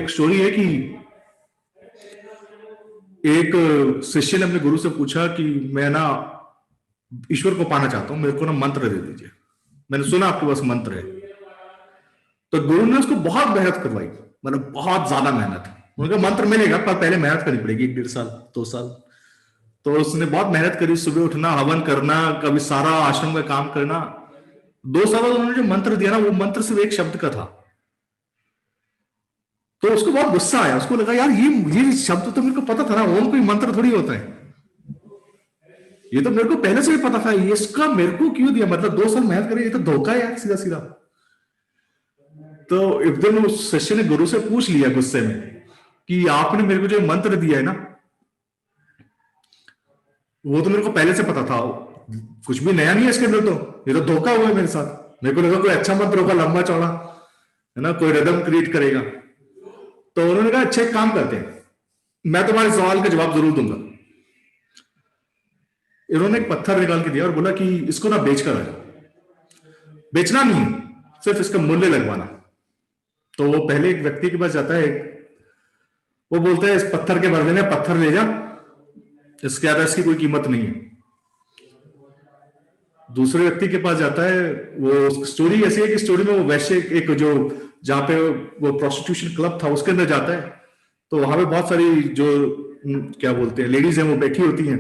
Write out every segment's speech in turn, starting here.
एक स्टोरी है कि एक शिष्य ने अपने गुरु से पूछा कि मैं ना ईश्वर को पाना चाहता हूं, मेरे को ना मंत्र दे दीजिए, मैंने सुना आपके पास मंत्र है। तो गुरु ने उसको बहुत मेहनत करवाई, मतलब बहुत ज्यादा मेहनत। उनका मंत्र मिलेगा पर पहले मेहनत करनी पड़ेगी, 1-1.5 साल 2 साल। तो उसने बहुत मेहनत करी, सुबह उठना, हवन करना, कभी सारा आश्रम का काम करना। 2 साल बाद उन्होंने जो मंत्र दिया ना, वो मंत्र सिर्फ एक शब्द का था। तो उसको बहुत गुस्सा आया, उसको लगा यार ये शब्द तो मेरे को पता था ना, ओम कोई मंत्र थोड़ी होता है, ये तो मेरे को पहले से ही पता था, ये इसका मेरे को क्यों दिया, मतलब 2 साल मेहनत करी, ये तो धोखा है यार, सीधा सीधा। तो एक दिन उस शिष्य ने गुरु से पूछ लिया गुस्से में कि आपने मेरे को जो मंत्र दिया है ना, वो तो मेरे को पहले से पता था, कुछ भी नया नहीं है इसके अंदर, तो ये तो धोखा हुआ है मेरे साथ। मेरे को लगा कोई अच्छा मंत्र होगा, लंबा चौड़ा है ना, कोई रिदम क्रिएट करेगा। तो उन्होंने कहा अच्छा एक काम करते हैं, मैं तुम्हारे सवाल का जवाब जरूर दूंगा। इन्होंने एक पत्थर निकाल के दिया और बोला कि इसको ना बेच कर आया, बेचना नहीं, सिर्फ इसका मूल्य लगवाना। तो वो पहले एक व्यक्ति के पास जाता है, वो बोलता है इस पत्थर के बदले में पत्थर ले जा, इसके ज्यादा इसकी कोई कीमत नहीं है। दूसरे व्यक्ति के पास जाता है, वो स्टोरी ऐसी है कि स्टोरी में वो वैश्य एक जो जहां पे वो प्रोस्टिट्यूशन क्लब था उसके अंदर जाता है, तो वहां पे बहुत सारी जो क्या बोलते हैं लेडीज हैं वो बैठी होती हैं।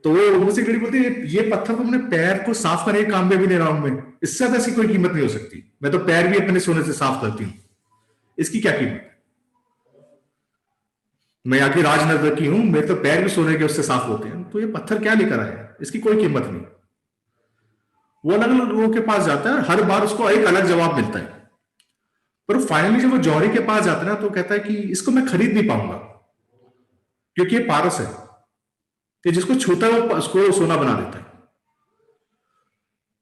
तो वो मुझसे लेडी बोलती है ये पत्थर तो अपने पैर को साफ करने के काम में भी ले रहा हूं मैं, इससे ज्यादा इसकी कोई कीमत नहीं हो सकती, मैं तो पैर भी अपने सोने से साफ करती हूँ, इसकी क्या कीमत, मैं यहाँ की राजनगर की हूं, मेरे तो पैर भी सोने के उससे साफ होते हैं, तो ये पत्थर क्या लेकर आया, इसकी कोई कीमत नहीं। वो अलग अलग लोगों के पास जाता है, हर बार उसको एक अलग जवाब मिलता है, पर फाइनली जब वो जौहरी के पास जाता है ना, तो कहता है कि इसको मैं खरीद नहीं पाऊंगा, क्योंकि ये पारस है, कि जिसको छूता है वो उसको सोना बना देता है।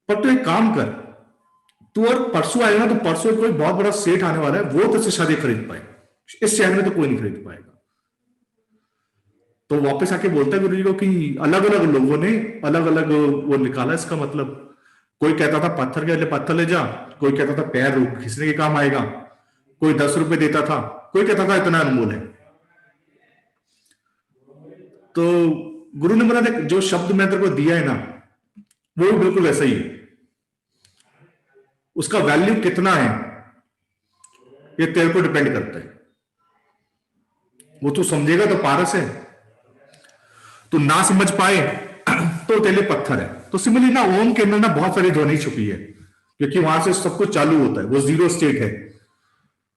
पर तू एक काम कर, तू और परसों आएगा ना, तो परसों कोई बहुत बड़ा सेठ आने वाला है, वो तुझसे शादी खरीद पाए, इस शहर में तो कोई नहीं खरीद पाएगा। तो वापस आके बोलता है गुरु जी को कि अलग अलग लोगों ने अलग अलग वो निकाला इसका मतलब, कोई कहता था पत्थर के बदले पत्थर ले जा, कोई कहता था पैर खींचने के काम आएगा, कोई 10 रुपए देता था, कोई कहता था इतना अनमोल है। तो गुरु ने बोला देख, जो शब्द मैं तेरे को दिया है ना, वो बिल्कुल वैसा ही है, उसका वैल्यू कितना है ये तेरे को डिपेंड करता है, वो तू समझेगा तो पारस है, तू ना समझ पाए तो तेरे लिए पत्थर है। तो सिमिलरली ना ओम के अंदर ना बहुत सारी ध्वनि छुपी है, क्योंकि वहां से सब कुछ चालू होता है, वो जीरो स्टेट है,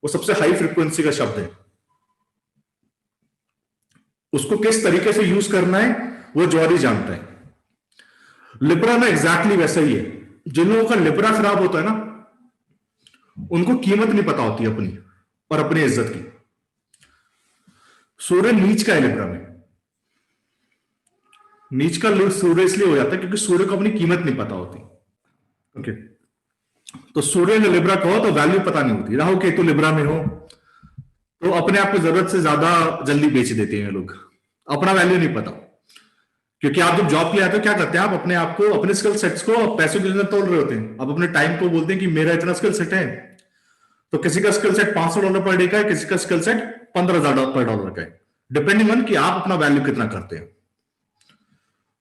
वो सबसे हाई फ्रीक्वेंसी का शब्द है, उसको किस तरीके से यूज करना है वो जौहरी जानता है। लिब्रा ना एग्जैक्टली वैसा ही है, जिन लोगों का लिब्रा खराब होता है ना, उनको कीमत नहीं पता होती अपनी और अपनी इज्जत की। सूर्य नीच का है लिब्रा में, नीच का सूर्य इसलिए हो जाता है क्योंकि सूर्य को अपनी कीमत नहीं पता होती। ओके, तो सूर्य ने लिब्रा कहो तो वैल्यू पता नहीं होती, राहु केतु लिब्रा में हो तो अपने आप को जरूरत से ज्यादा जल्दी बेच देते हैं लोग, अपना वैल्यू नहीं पता। क्योंकि आप जब जॉब के लिए आते हो क्या करते हैं, आप अपने आप को, अपने स्किल सेट्स को पैसों के लिए तोल रहे होते हैं, आप अपने टाइम को बोलते हैं कि मेरा इतना स्किल सेट है। तो किसी का स्किल सेट $500 पर डे का है, किसी का स्किल सेट $15,000 पर डॉलर का है, डिपेंडिंग ऑन कि आप अपना वैल्यू कितना करते हैं।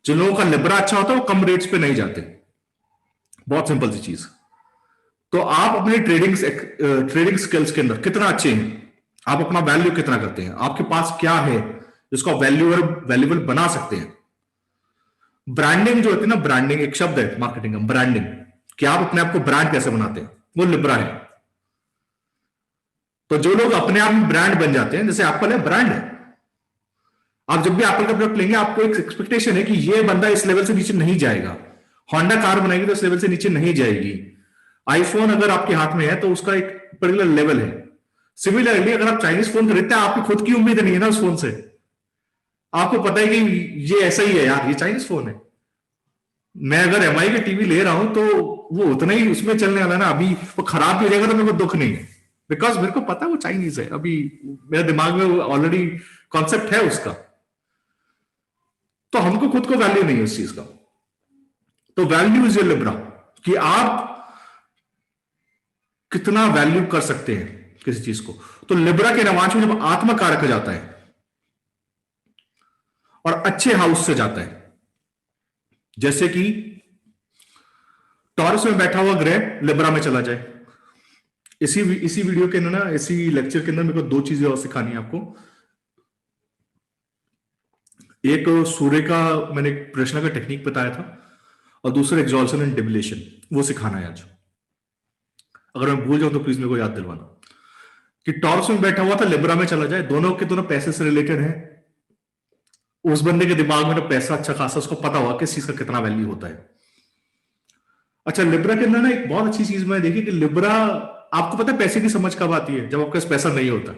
जिन लोगों का लिब्रा अच्छा होता है वो कम रेट्स पे नहीं जाते, बहुत सिंपल सी चीज। तो आप अपने ट्रेडिंग स्किल्स के अंदर कितना अच्छे हैं, आप अपना वैल्यू कितना करते हैं, आपके पास क्या है जिसको आप वैल्यूएबल बना सकते हैं। ब्रांडिंग जो होती है ना, ब्रांडिंग एक शब्द है मार्केटिंग का, ब्रांडिंग, कि आप अपने आप को ब्रांड कैसे बनाते हैं, वो लिब्रा है। तो जो लोग अपने आप में ब्रांड बन जाते हैं, जैसे एप्पल है, ब्रांड है, आप जब भी एप्पल का प्रोडक्ट लेंगे आपको एक एक्सपेक्टेशन है कि ये बंदा इस लेवल से नीचे नहीं जाएगा, होंडा कार बनाएगी तो इस लेवल से नीचे नहीं जाएगी, आईफोन अगर आपके हाथ में है तो उसका एक पर्टिकुलर लेवल है। सिमिलरली अगर आप चाइनीज फोन खरीदते हैं, आपकी खुद की उम्मीद नहीं है ना उस फोन से, आपको पता है कि ये ऐसा ही है यार, ये चाइनीज फोन है, मैं अगर एमआई का टीवी ले रहा हूं तो वो उतना ही उसमें चलने वाला ना, अभी वो खराब भी हो जाएगा तो मेरे को दुख नहीं है, बिकॉज मेरे को पता है वो चाइनीज है, अभी मेरे दिमाग में ऑलरेडी कॉन्सेप्ट है उसका। तो हमको खुद को वैल्यू नहीं है उस चीज का। तो वैल्यू इज योर लिब्रा, कि आप कितना वैल्यू कर सकते हैं किसी चीज को, तो लिब्रा के नवांश में जब आत्मा कारक जाता है और अच्छे हाउस से जाता है, जैसे कि टॉरस में बैठा हुआ ग्रह लिब्रा में चला जाए। इसी वीडियो के अंदर ना, इसी लेक्चर के अंदर मेरे को दो चीजें और सिखानी है आपको। एक सूर्य का मैंने प्रश्न का टेक्निक बताया था, और दूसरा एक्सॉल्शन एंड डिबिलेशन, वो सिखाना है आज। अगर मैं भूल जाऊं तो प्लीज मेरे को याद दिलवाना कि टॉरस में बैठा हुआ था, लिब्रा में चला जाए, दोनों के दोनों पैसे से रिलेटेड है। उस बंदे के दिमाग में तो पैसा अच्छा खासा, उसको पता हुआ किस चीज का कितना वैल्यू होता है। अच्छा, लिब्रा के अंदर ना एक बहुत अच्छी चीज मैं देखी कि लिब्रा, आपको पता है पैसे की समझ कब आती है? जब आपके पास पैसा नहीं होता।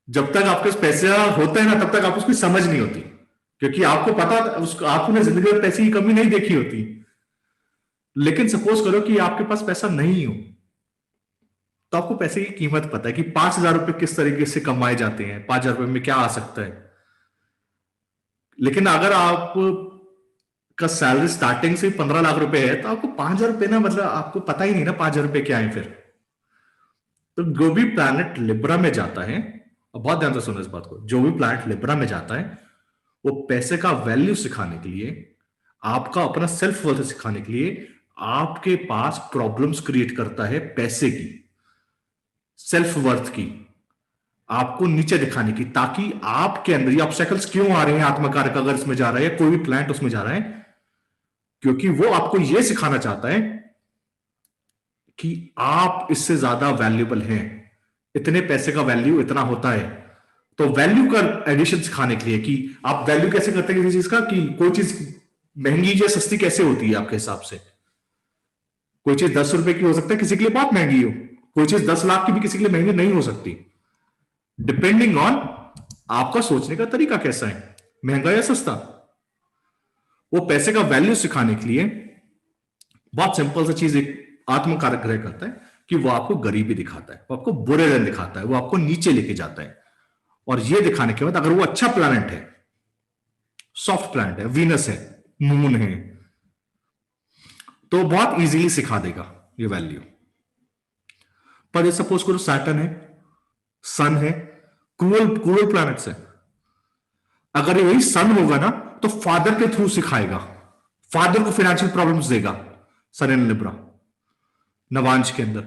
जब तक आपके पास पैसा होता है ना, तब तक आपको उसकी समझ नहीं होती, क्योंकि आपको पता, आपने जिंदगी में पैसे की कमी नहीं देखी होती। लेकिन सपोज करो कि आपके पास पैसा नहीं हो, तो आपको पैसे की कीमत पता है कि 5,000 रुपए किस तरीके से कमाए जाते हैं, 5,000 रुपए में क्या आ सकता है। लेकिन अगर आप का सैलरी स्टार्टिंग से 15 लाख रुपए है, तो आपको 5,000 रुपए ना, मतलब आपको पता ही नहीं ना 5,000 रुपए क्या है फिर। तो जो भी प्लैनेट लिब्रा में जाता है, और बहुत ध्यान से सुनो इस बात को, जो भी प्लैनेट लिब्रा में जाता है, वो पैसे का वैल्यू सिखाने के लिए, आपका अपना सेल्फ वर्थ सिखाने के लिए, आपके पास प्रॉब्लम्स क्रिएट करता है पैसे की, सेल्फ वर्थ की, आपको नीचे दिखाने की, ताकि आपके अंदर ये ऑब्स्टेकल्स क्यों आ रहे हैं, आत्मकारक अगर इसमें जा रहा है या कोई भी प्लैनेट उसमें जा रहा है, क्योंकि वो आपको यह सिखाना चाहता है कि आप इससे ज्यादा वैल्यूएबल हैं, इतने पैसे का वैल्यू इतना होता है। तो वैल्यू का एडिशन सिखाने के लिए कि आप वैल्यू कैसे करते हैं किसी चीज का, कि कोई चीज महंगी या सस्ती कैसे होती है आपके हिसाब से। कोई चीज 10 रुपए की हो सकता है, किसी के लिए बहुत महंगी हो। कोई चीज 10 लाख की भी किसी के लिए महंगी नहीं हो सकती, डिपेंडिंग ऑन आपका सोचने का तरीका कैसा है, महंगा या सस्ता। वो पैसे का वैल्यू सिखाने के लिए बहुत सिंपल सी चीज एक आत्मकारक ग्रह करता है कि वो आपको गरीबी दिखाता है, वो आपको बुरे दिन दिखाता है, वो आपको नीचे लेके जाता है। और ये दिखाने के बाद अगर वो अच्छा प्लैनेट है, सॉफ्ट प्लैनेट है, वीनस है, मून है, तो बहुत इजीली सिखा देगा ये वैल्यू। पर सपोज करो सैटर्न है, सन है, क्रूअल प्लैनेट्स है, अगर यही सन होगा ना, तो फादर के थ्रू सिखाएगा, फादर को फाइनेंशियल प्रॉब्लम्स देगा सन इन लिब्रा नवांश के अंदर,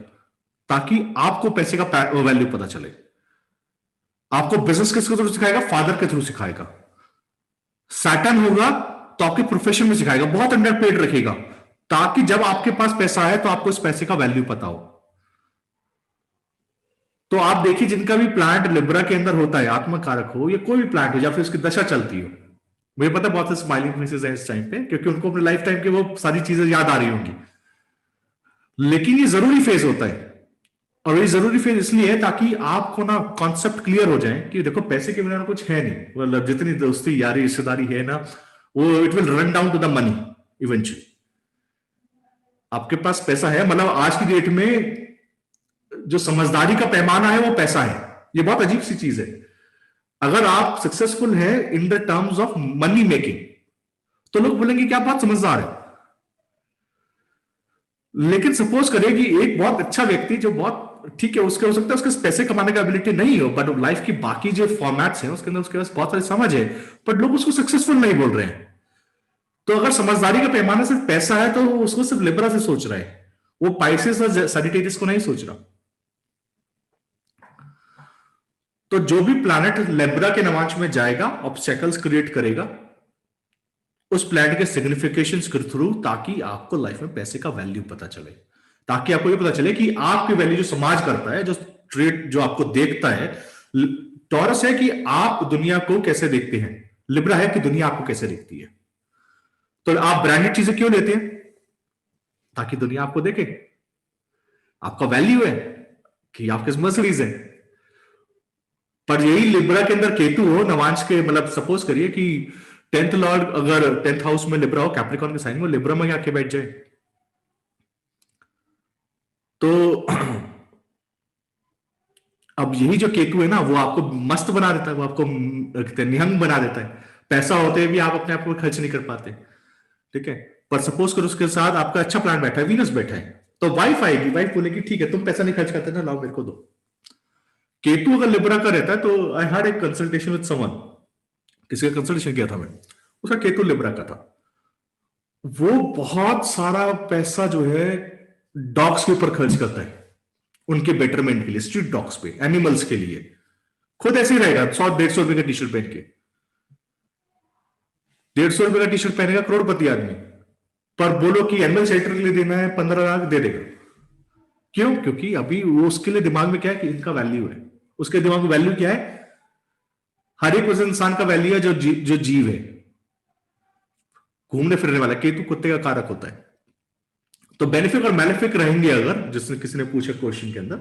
ताकि आपको पैसे का वैल्यू पता चले। आपको बिजनेस किसके थ्रू सिखाएगा? फादर के थ्रू सिखाएगा। सैटर्न होगा तो आपके प्रोफेशन में सिखाएगा, बहुत अंडरपेड रखेगा, ताकि जब आपके पास पैसा आए तो आपको इस पैसे का वैल्यू पता हो। तो आप देखिए, जिनका भी प्लांट लिब्रा के अंदर होता है, आत्मकारक हो या कोई भी प्लांट हो, या फिर उसकी दशा चलती हो, मुझे पता है बहुत से स्माइलिंग फेसेस हैं इस टाइम पे, क्योंकि उनको अपने लाइफ टाइम के वो सारी चीजें याद आ रही होंगी। लेकिन ये जरूरी फेज होता है, और ये जरूरी फेज इसलिए है ताकि आपको ना कॉन्सेप्ट क्लियर हो जाए कि देखो पैसे के बिना कुछ है नहीं, मतलब जितनी दोस्ती यारी रिश्तेदारी है ना, वो it will run down to the money eventually. आपके पास पैसा है, मतलब आज की डेट में जो समझदारी का पैमाना है वो पैसा है। ये बहुत अजीब सी चीज है। अगर आप सक्सेसफुल हैं in the terms of money making, तो लोग बोलेंगे क्या बात समझदार है। लेकिन सपोज करिए कि एक बहुत अच्छा व्यक्ति जो बहुत ठीक है, उसके हो सकता है उसके पैसे कमाने का एबिलिटी नहीं हो, बट लाइफ की बाकी जो फॉर्मेट्स हैं उसके अंदर उसके पास बहुत सारी समझ है, बट लोग उसको सक्सेसफुल नहीं बोल रहे हैं। तो अगर समझदारी का पैमाना सिर्फ पैसा है, तो वो उसको सिर्फ लिब्रा से सोच रहा है, वो पाइसेस और सजिटेरियस को नहीं सोच रहा। तो जो भी प्लैनेट लिब्रा के नवांश में जाएगा, ऑब्स्टेकल्स क्रिएट करेगा उस प्लैनेट के सिग्निफिकेशंस के थ्रू, ताकि आपको लाइफ में पैसे का वैल्यू पता चले, ताकि आपको ये पता चले कि आपकी वैल्यू जो समाज करता है, जो ट्रेड जो आपको देखता है। टॉरस है कि आप दुनिया को कैसे देखते हैं, लिब्रा है कि दुनिया आपको कैसे देखती है। तो आप ब्रांडेड चीजें क्यों लेते हैं? ताकि दुनिया आपको देखे, आपका वैल्यू है कि आपके मर्सिडीज है। पर यही लिब्रा के अंदर केतु हो नवांश के, मतलब सपोज करिए कि 10th लॉर्ड अगर 10th हाउस में लिब्रा हो, कैप्रिकॉर्न के साइन में, लिब्रा में आके बैठ जाए, तो अब यही जो केतु है ना, वो आपको मस्त बना देता है, वो आपको निहंग बना देता है। पैसा होते हुए भी आप अपने आप को खर्च नहीं कर पाते, ठीक है। पर सपोज करो उसके साथ आपका अच्छा प्लान बैठा है, वीनस बैठा है, तो वाइफ आएगी, वाइफ बोलेगी ठीक है तुम पैसा नहीं खर्च करते ना, लाओ मेरे को दो। केतु अगर लिब्रा का रहता है तो आई हैड एक कंसल्टेशन विद समवन, किसी का कंसल्टेशन किया था मैं, उसका केतु लिब्रा का था। वो बहुत सारा पैसा जो है डॉग्स के ऊपर खर्च करता है, उनके बेटरमेंट के लिए, स्ट्रीट डॉग्स पे, एनिमल्स के लिए। खुद ऐसे ही रहेगा 100-150 रुपए का टी शर्ट पहन के, 150 रुपए का टी शर्ट पहनेगा करोड़पति आदमी, पर बोलो कि एनिमल शेल्टर के लिए देना है 15 लाख, दे देगा। क्यों? क्योंकि अभी वो उसके लिए दिमाग में क्या है कि इनका वैल्यू है, उसके दिमाग में वैल्यू क्या है, हर एक उस इंसान का वैल्यू है जो जीव है, घूमने फिरने वाला। केतु कुत्ते का कारक होता है। तो बेनिफिक और मैलेफिक रहेंगे, अगर जिसने किसी ने पूछा क्वेश्चन के अंदर,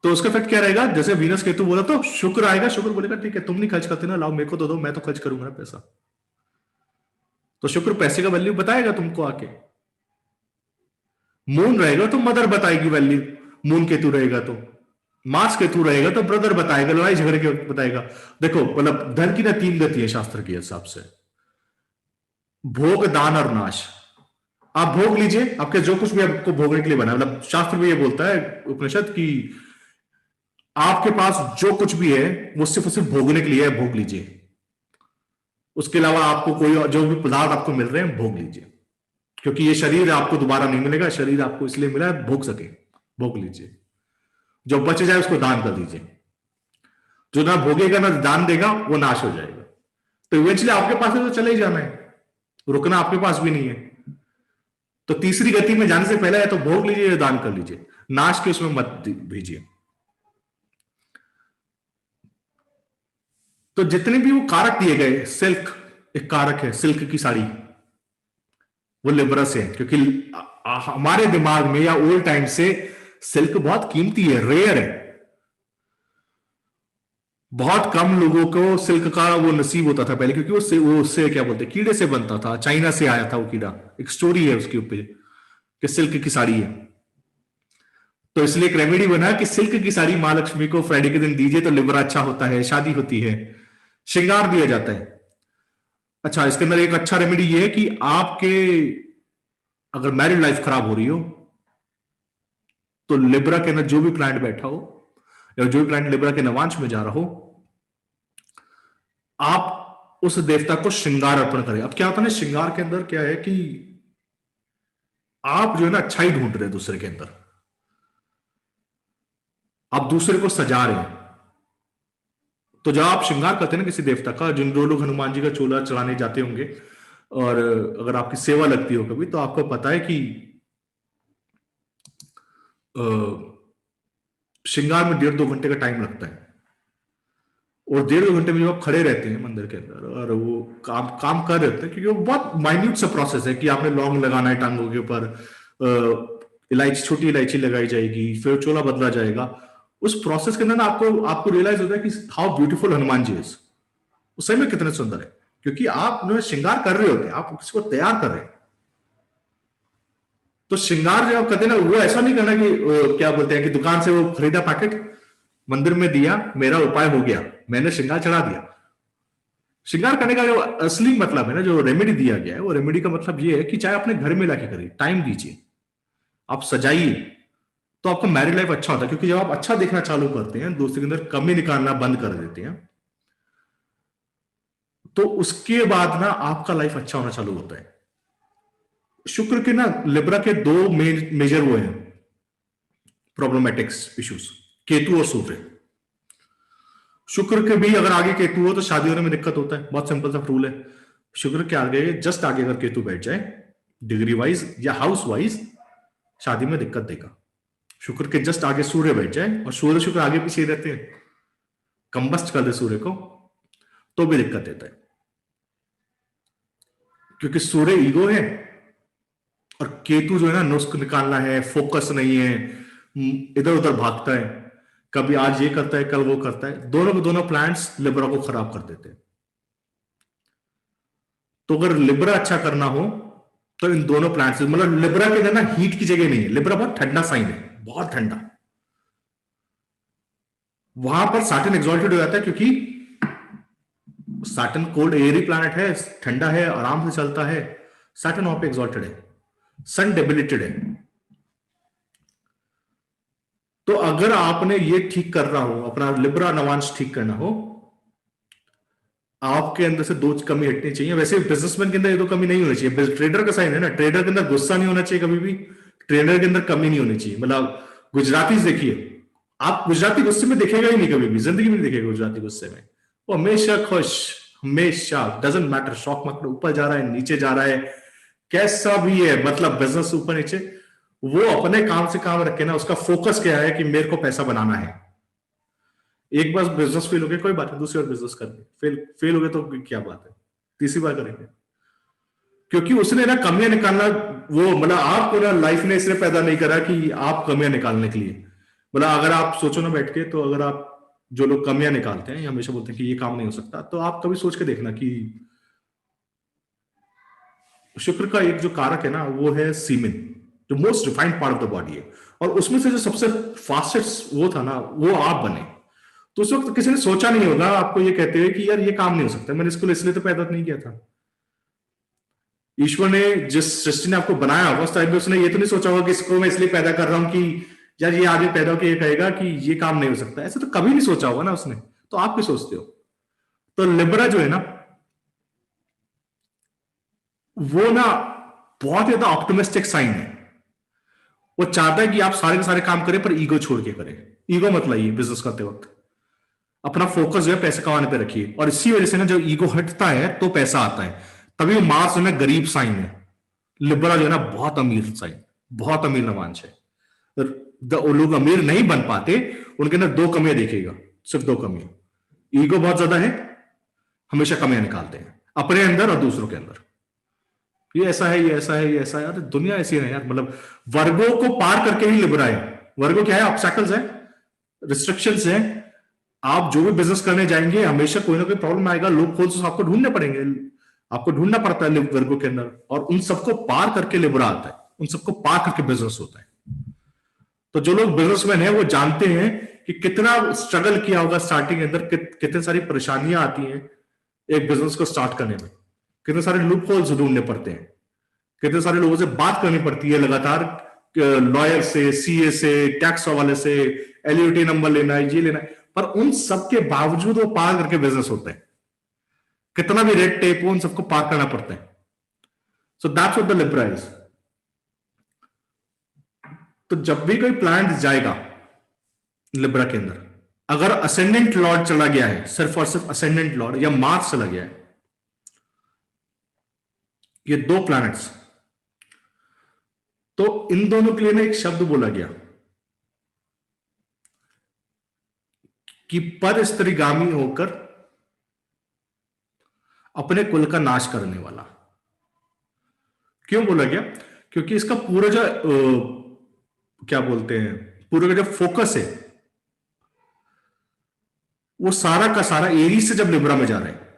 तो उसका इफेक्ट क्या रहेगा? जैसे वीनस केतु बोला तो शुक्र आएगा, शुक्र बोलेगा ठीक है तुम नहीं खर्च करते ना, लाओ मेरे को तो दो, मैं तो खर्च करूंगा ना पैसा। तो शुक्र पैसे का वैल्यू बताएगा तुमको आके। मून रहेगा तो मदर बताएगी वैल्यू, मून केतु रहेगा तो। मार्स केतु रहेगा तो ब्रदर बताएगा, लड़ाई झगड़े के वक्त बताएगा। देखो मतलब धन की ना 3 गति है शास्त्र के हिसाब से, भोग, दान और नाश। आप भोग लीजिए, आपके जो कुछ भी आपको भोगने के लिए बना, मतलब शास्त्र भी ये बोलता है उपनिषद की आपके पास जो कुछ भी है वो सिर्फ और सिर्फ भोगने के लिए है, भोग लीजिए। उसके अलावा आपको कोई जो भी पदार्थ आपको मिल रहे हैं भोग लीजिए, क्योंकि ये शरीर आपको दोबारा नहीं मिलेगा, शरीर आपको इसलिए मिला है भोग सके, भोग लीजिए। जो बच जाए उसको दान कर दीजिए, जो ना भोगेगा ना दान देगा वो नाश हो जाएगा। तो इवेंचुअली आपके पास है तो चले ही जाना है, रुकना आपके पास भी नहीं है। तो तीसरी गति में जाने से पहले है तो भोग लीजिए या दान कर लीजिए, नाश के उसमें मत भेजिए। तो जितने भी वो कारक दिए गए, सिल्क एक कारक है, सिल्क की साड़ी वो लिब्रा से है, क्योंकि हमारे दिमाग में या ओल्ड टाइम से सिल्क बहुत कीमती है, रेयर है। बहुत कम लोगों को सिल्क का वो नसीब होता था पहले, क्योंकि वो उससे क्या बोलते हैं, कीड़े से बनता था, चाइना से आया था वो कीड़ा। एक स्टोरी है उसके ऊपर कि सिल्क की साड़ी है, तो इसलिए एक रेमेडी बना कि सिल्क की साड़ी मां लक्ष्मी को फ्राइडे के दिन दीजिए तो लिब्रा अच्छा होता है, शादी होती है, श्रृंगार दिया जाता है। अच्छा, इसके अंदर एक अच्छा रेमेडी ये है कि आपके अगर मैरिड लाइफ खराब हो रही हो तो लिब्रा के अंदर जो भी प्लांट बैठा हो या जो भी प्लांट लिब्रा के नवांश में जा रहा हो, आप उस देवता को श्रृंगार अर्पण करें। अब क्या होता है ना, श्रृंगार के अंदर क्या है कि आप जो है ना अच्छाई ढूंढ रहे हैं दूसरे के अंदर, आप दूसरे को सजा रहे हैं। तो जब आप श्रृंगार करते हैं ना किसी देवता का, जिन दो लोग हनुमान जी का चोला चढ़ाने जाते होंगे, और अगर आपकी सेवा लगती हो कभी, तो आपको पता है कि श्रृंगार में 1.5-2 घंटे का टाइम लगता है। और 1.5-2 घंटे में जब आप खड़े रहते हैं मंदिर के अंदर और वो काम काम कर रहे होते हैं, क्योंकि वो बहुत माइन्यूट सा प्रोसेस है कि आपने लौंग लगाना है टांगों के ऊपर, इलायची, छोटी इलायची लगाई जाएगी, फिर चोला बदला जाएगा। उस प्रोसेस के अंदर ना आपको आपको रियलाइज होता है कि how beautiful Hanuman ji is, उस समय कितने सुंदर है, क्योंकि आप जो है श्रृंगार कर रहे होते हैं, आप किसी को तैयार कर रहे हैं। तो श्रृंगार जो आप करते हैं ना, वो ऐसा नहीं करना कि क्या बोलते हैं कि दुकान से वो खरीदा पैकेट, मंदिर में दिया, मेरा उपाय हो गया, मैंने श्रृंगार चढ़ा दिया। श्रृंगार करने का जो असली मतलब है ना, जो रेमेडी दिया गया है, वो रेमेडी का मतलब ये है कि चाहे अपने घर में लाके करिए, टाइम दीजिए, आप सजाइए, तो आपका मैरिड लाइफ अच्छा होता है। क्योंकि जब आप अच्छा देखना चालू करते हैं, दूसरे के अंदर कमी निकालना बंद कर देते हैं, तो उसके बाद ना आपका लाइफ अच्छा होना चालू होता है। शुक्र के ना लिब्रा के 2 मेजर वो हैं प्रॉब्लमेटिक्स इश्यूज, केतु और सूर्य। शुक्र के भी अगर आगे केतु हो तो शादी होने में दिक्कत होता है, बहुत सिंपल सा रूल है। शुक्र के आगे, जस्ट आगे अगर केतु बैठ जाए, डिग्री वाइज या हाउस वाइज, शादी में दिक्कत देगा। शुक्र के जस्ट आगे सूर्य बैठ जाए और सूर्य शुक्र आगे पीछे रहते हैं, कंबस्ट कर दे सूर्य को, तो भी दिक्कत देता है। क्योंकि सूर्य ईगो है और केतु जो है ना नुस्ख निकालना है, फोकस नहीं है, इधर उधर भागता है, कभी आज ये करता है कल वो करता है। दोनों के दोनों प्लांट्स लिब्रा को खराब कर देते हैं। तो अगर लिब्रा अच्छा करना हो तो इन दोनों प्लांट्स, मतलब लिब्रा के अंदर ना हीट की जगह नहीं है, लिब्रा बहुत ठंडा साइन है, बहुत ठंडा। वहां पर सैटर्न एक्सॉल्टेड हो जाता है, क्योंकि सैटर्न कोल्ड एयरी प्लैनेट है, ठंडा है, आराम से चलता है, सैटर्न वहां पे एक्सॉल्टेड है। सन डेबिलिटेड है, तो अगर आपने ये ठीक कर रहा हो, अपना लिब्रा नवांश ठीक करना हो, आपके अंदर से दो कमी हटनी चाहिए। वैसे बिजनेसमैन के अंदर ये दो कमी नहीं होनी चाहिए। ट्रेडर का साइन है ना, ट्रेडर के अंदर गुस्सा नहीं होना चाहिए कभी भी, ट्रेडर के अंदर कमी नहीं होनी चाहिए। मतलब गुजराती देखिए, आप गुजराती गुस्से में दिखेगा ही नहीं, कभी भी जिंदगी में नहीं दिखेगा गुजराती गुस्से में। वो हमेशा खुश, हमेशा, डजेंट मैटर स्टॉक मार्केट ऊपर जा रहा है नीचे जा रहा है कैसा भी है, मतलब बिजनेस ऊपर नीचे, वो अपने काम से काम रखे ना। उसका फोकस क्या है कि मेरे को पैसा बनाना है। एक बार बिजनेस फेल हो गया कोई बात नहीं, दूसरी बार बिजनेस करके फेल हो गया तो क्या बात है, तीसरी बार करेंगे। क्योंकि उसने ना कमियां निकालना, वो मतलब आपको ना लाइफ ने इसलिए पैदा नहीं करा कि आप कमियां निकालने के लिए। मतलब अगर आप सोचो ना बैठ के, तो अगर आप, जो लोग कमियां निकालते हैं हमेशा बोलते हैं कि ये काम नहीं हो सकता, तो आप कभी सोच के देखना कि शुक्र का एक जो कारक है ना, वो है सीमेन, जो most refined part of the body है, और उसमें से जो सबसे फास्टेस्ट वो था ना, वो आप बने। तो उस वक्त किसी ने सोचा नहीं होगा आपको ये कहते हुए कि यार ये काम नहीं हो सकता, मैंने इसको इसलिए तो पैदा नहीं किया था। ईश्वर ने जिस सृष्टि ने आपको बनाया होगा उस टाइम में उसने ये तो नहीं सोचा होगा कि इसको मैं इसलिए पैदा कर रहा हूं कि यार ये आदमी पैदा होकर ये कहेगा कि ये काम नहीं हो सकता, ऐसे तो कभी नहीं सोचा होगा ना उसने। तो आप भी सोचते हो। तो लिब्रा जो है ना, वो ना बहुत ज्यादा ऑप्टिमिस्टिक साइन है। वो चाहता है कि आप सारे के सारे काम करें पर ईगो छोड़ के करें। ईगो मतलब ये बिजनेस करते वक्त अपना फोकस जो है पैसे कमाने पे रखिए, और इसी वजह से ना जब ईगो हटता है तो पैसा आता है। तभी मार्स जो है गरीब साइन है, लिब्रा जो है ना बहुत अमीर साइन, बहुत अमीर नवांश है। वो लोग अमीर नहीं बन पाते, उनके अंदर दो कमियां देखेगा, सिर्फ दो कमियां। ईगो बहुत ज्यादा है, हमेशा कमियां निकालते हैं अपने अंदर और दूसरों के अंदर। ये ऐसा है, ये ऐसा है, ये ऐसा है, यार दुनिया ऐसी है यार। मतलब वर्गों को पार करके ही लिब्रा है। वर्गो क्या है? ऑब्स्टैकल्स है, रिस्ट्रिक्शंस है। आप जो भी बिजनेस करने जाएंगे हमेशा कोई ना कोई प्रॉब्लम आएगा, लूप होल्स आपको ढूंढने पड़ेंगे, आपको ढूंढना पड़ता है वर्गों के अंदर, और उन सबको पार करके लिब्रा आता है, उन सबको पार करके बिजनेस होता है। तो जो लोग बिजनेसमैन हैं वो जानते हैं कि कितना स्ट्रगल किया होगा स्टार्टिंग के अंदर, कितनी सारी परेशानियां आती हैं एक बिजनेस को स्टार्ट करने में, कितने सारे लूप होल्स ढूंढने पड़ते हैं, कितने सारे लोगों से बात करनी पड़ती है लगातार, लॉयर से, सीए से, टैक्स वाले से, एलयूटी नंबर लेना है, ये लेना है, पर उन सबके बावजूद वो पार करके बिजनेस होता है। कितना भी रेड टेप हो, उन सबको पार करना पड़ता है। So that's what the Libra is. तो जब भी कोई प्लांट जाएगा लिब्रा के अंदर, अगर असेंडेंट लॉर्ड चला गया है, सिर्फ और सिर्फ असेंडेंट लॉर्ड या मार्स चला गया है, ये दो प्लैनेट्स, तो इन दोनों के लिए ना एक शब्द बोला गया कि पर स्त्रीगामी होकर अपने कुल का नाश करने वाला। क्यों बोला गया? क्योंकि इसका पूरा जो क्या बोलते हैं, पूरा का जो फोकस है वो सारा का सारा एरीज से जब लिब्रा में जा रहा है।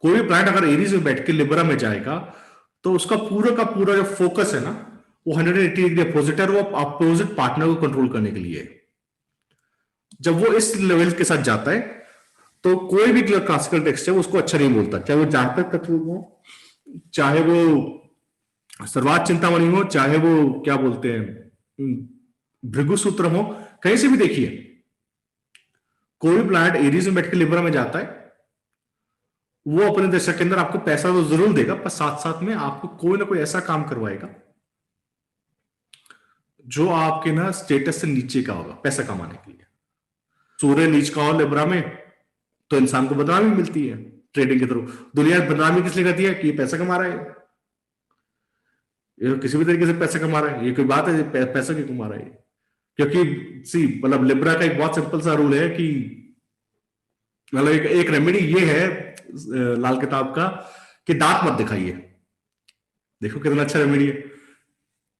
कोई भी प्लैनेट अगर एरीज में बैठ के लिब्रा में जाएगा तो उसका पूरा का पूरा जो फोकस है ना, वो 180 डिग्री अपोजिट है, वो अपोजिट पार्टनर को कंट्रोल करने के लिए। जब वो इस लेवल के साथ जाता है तो कोई भी क्लासिकल टेक्स्ट है उसको अच्छा नहीं बोलता, चाहे वो जातक तत्व हो, चाहे वो सर्वात चिंतामणि हो, चाहे वो क्या बोलते हैं भृगु सूत्र हो, कहीं से भी देखिए कोई भी प्लैनेट एरीज में बैठ के लिब्रा में जाता है, वो अपने दशक के अंदर आपको पैसा तो जरूर देगा, पर साथ साथ में आपको कोई ना कोई ऐसा काम करवाएगा जो आपके ना स्टेटस से नीचे का होगा पैसा कमाने के लिए। सूर्य नीच का हो लिब्रा में तो इंसान को बदनामी मिलती है ट्रेडिंग के थ्रू। दुनिया बदनामी किस लिए करती है? कि ये पैसा कमा रहा है, ये किसी भी तरीके से पैसा कमा रहा है, ये कोई बात है पैसा क्यों कमा रहा है? क्योंकि सी मतलब लिब्रा का एक बहुत सिंपल सा रूल है कि मतलब एक रेमेडी ये है लाल किताब का कि दांत मत दिखाइए। देखो कितना अच्छा रेमेडी है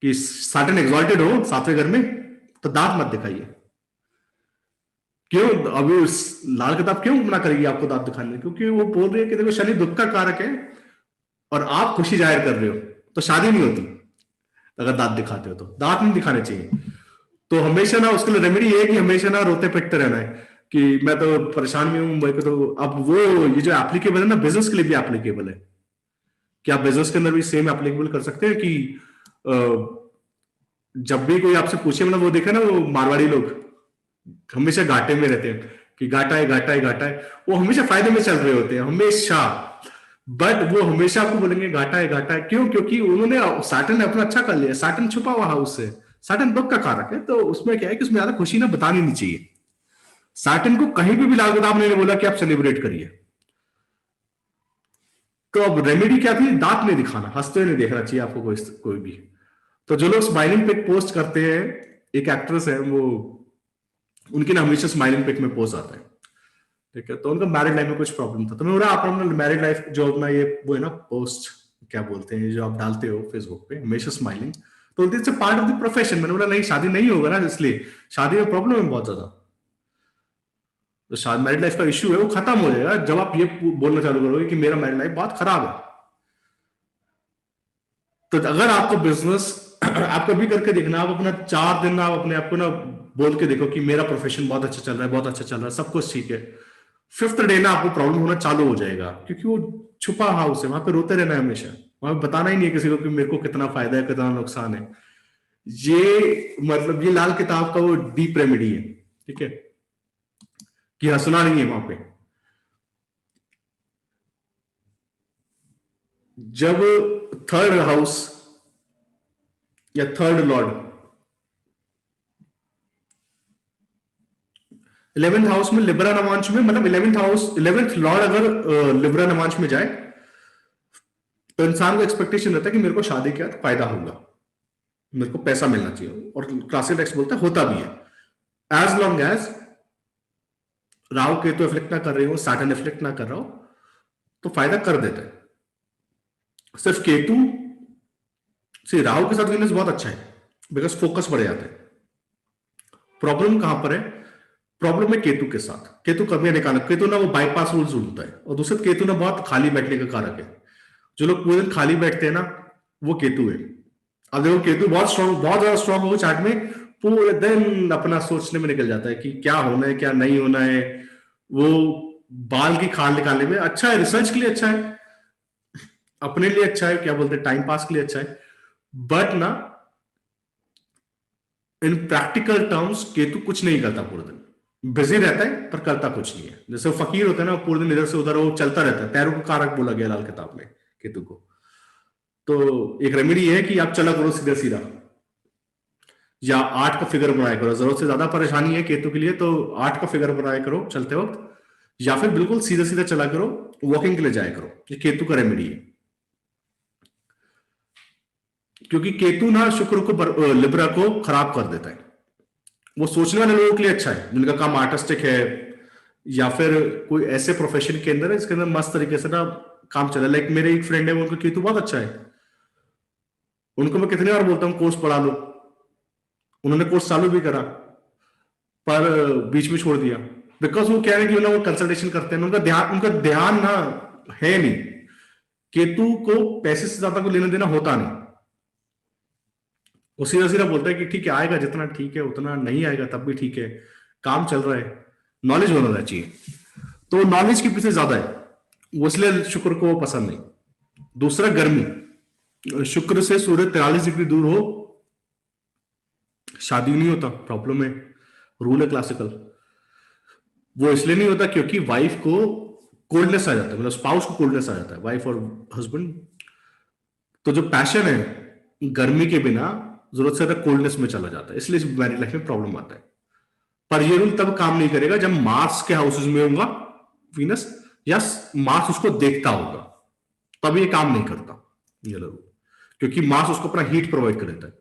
कि साटन एग्जॉल्टेड हो सातवें घर में तो दांत मत दिखाइए। क्यों? अभी लाल किताब क्यों मना करेगी आपको दांत दिखाने? क्योंकि वो बोल रही है कि देखो शनि दुख का कारक है और आप खुशी जाहिर कर रहे हो तो शादी नहीं होती अगर दांत दिखाते हो, तो दांत नहीं दिखाने चाहिए। तो हमेशा ना उसके लिए रेमेडी ये है कि हमेशा ना रोते पिटते रहना है कि मैं तो परेशान भी हूं, मेरे को तो। अब वो ये जो एप्लीकेबल है ना बिजनेस के लिए भी एप्लीकेबल है कि आप बिजनेस के अंदर भी सेम एप्लीकेबल कर सकते हैं कि जब भी कोई आपसे पूछे, मतलब वो देखा ना, वो मारवाड़ी लोग हमेशा घाटे में रहते हैं कि घाटा है घाटा है घाटा है, वो हमेशा फायदे में चल रहे होते हैं हमेशा। बट वो हमेशा आपको बोलेंगे घाटा है घाटा है, क्यों? क्योंकि उन्होंने सैटर्न ने अपना अच्छा कर लिया। सैटर्न छुपा हुआ हाउस है, सैटर्न दुख का कारक है, तो उसमें क्या है कि उसमें ज्यादा खुशी ना बतानी नहीं चाहिए। सैटर्न को कहीं भी लाल किताब ने बोला कि आप सेलिब्रेट करिए। तो अब रेमेडी क्या थी? दांत नहीं दिखाना, हंसते नहीं देखना चाहिए आपको कोई भी। तो जो लोग स्माइलिंग पिक पोस्ट करते हैं, एक एक्ट्रेस है वो, उनके ना हमेशा स्माइलिंग पिक में पोस्ट आता है, ठीक है? तो उनका मैरिड लाइफ में कुछ प्रॉब्लम था, तो मैं बोला आप अपना मैरिड लाइफ जो अपना ये वो है ना पोस्ट, क्या बोलते हैं, जो आप डालते हो फेसबुक पे हमेशा स्माइलिंग, तो it's part of the profession. मैंने बोला नहीं, शादी नहीं होगा ना, इसलिए शादी में प्रॉब्लम है बहुत ज्यादा। तो शायद मैरिड लाइफ का इश्यू है वो खत्म हो जाएगा जब आप ये बोलना चालू करोगे कि मेरा मैरिड लाइफ बहुत खराब है। तो अगर आपको बिजनेस आप कभी करके देखना, आप अपना 4 दिन आप अपने आप को ना बोल के देखो कि मेरा प्रोफेशन बहुत अच्छा चल रहा है, बहुत अच्छा चल रहा है, सब कुछ ठीक है। 5th डे ना आपको प्रॉब्लम होना चालू हो जाएगा, क्योंकि वो छुपा हाउस है, वहां पे रोते रहना है हमेशा, वहां पे बताना ही नहीं है किसी को कि मेरे को कितना फायदा है कितना नुकसान है। ये मतलब ये लाल किताब का वो डीप रेमेडी है, ठीक है, कि हंसना नहीं है वहां पे। जब थर्ड हाउस या थर्ड लॉर्ड 11th हाउस में लिब्रा नवांश में, मतलब 11th लॉर्ड अगर लिब्रा नवांश में जाए, तो इंसान को एक्सपेक्टेशन रहता है कि मेरे को शादी के बाद फायदा होगा, मेरे को पैसा मिलना चाहिए, और क्लासिकल टेक्स्ट बोलता है होता भी है, as long as Rahu Ketu afflict ना कर रही हो, सैटर्न एफ्लिक्ट ना कर रहा हो, तो फायदा कर देता है। सिर्फ केतु से राहु के साथ वीनस बहुत अच्छा है, बिकॉज फोकस बढ़ जाता है। प्रॉब्लम कहां पर है? प्रॉब्लम है केतु के साथ, केतु कमियां निकालना, केतु ना वो बाईपास रूल ढूंढता है, और दूसरा केतु ना बहुत खाली बैठने का कारक है। जो लोग पूरे दिन खाली बैठते हैं ना, वो केतु है। अब देखो केतु बहुत स्ट्रॉन्ग, बहुत ज्यादा स्ट्रॉन्ग हो चार्ट में, पूरे दिन अपना सोचने में निकल जाता है कि क्या होना है क्या नहीं होना है, वो बाल की खाल निकालने में अच्छा है, रिसर्च के लिए अच्छा है, अपने लिए अच्छा है, क्या बोलते हैं, टाइम पास के लिए अच्छा है। बट ना इन प्रैक्टिकल टर्म्स केतु कुछ नहीं करता पूरे दिन, बिजी रहता है पर करता कुछ नहीं है। जैसे वो फकीर होता है ना, पूरे दिन इधर से उधर वो चलता रहता है, पैरों का कारक बोला गया लाल किताब में केतु को। तो एक रेमेडी है कि आप चला करो सीधा सीधा, या 8 का फिगर बनाया करो। जरूरत से ज्यादा परेशानी है केतु के लिए तो 8 का फिगर बनाया करो चलते वक्त, या फिर बिल्कुल सीधा सीधा चला करो, वॉकिंग के लिए जाया करो। ये केतु का रेमेडी है, क्योंकि केतु ना शुक्र को लिब्रा को खराब कर देता है। वो सोचने वाले लोगों के लिए अच्छा है जिनका काम आर्टिस्टिक है, या फिर कोई ऐसे प्रोफेशन के अंदर है जिसके अंदर मस्त तरीके से ना काम चला। लाइक मेरे एक फ्रेंड है, उनका केतु बहुत अच्छा है, उनको मैं कितनी बार बोलता हूँ कोर्स पढ़ा लो, उन्होंने कोर्स चालू भी करा पर बीच में छोड़ दिया, बिकॉज वो क्या है कि वो कंसल्टेशन करते हैं, उनका ध्यान ना है नहीं, केतु को पैसे से ज्यादा को लेना देना होता नहीं। वो सीधा सीधा बोलता है कि ठीक है आएगा जितना ठीक है उतना, नहीं आएगा तब भी ठीक है, काम चल रहा है, नॉलेज होना चाहिए। तो नॉलेज के पीछे ज्यादा है, वो इसलिए शुक्र को पसंद नहीं। दूसरा गर्मी, शुक्र से सूर्य 43 डिग्री दूर हो शादी नहीं होता, प्रॉब्लम है, रूल है क्लासिकल। वो इसलिए नहीं होता क्योंकि वाइफ को कोल्डनेस आ जाता है, मतलब स्पाउस को कोल्डनेस आ जाता है, वाइफ और हस्बैंड। तो जो पैशन है गर्मी के बिना जरूरत से ज्यादा कोल्डनेस में चला जाता है, इसलिए मैरिड लाइफ में प्रॉब्लम आता है। पर ये रूल तब काम नहीं करेगा जब मार्स के हाउसेज में होगा वीनस, या मार्स उसको देखता होगा, तब ये काम नहीं करता ये रूल, क्योंकि मार्स उसको अपना हीट प्रोवाइड कर देता है।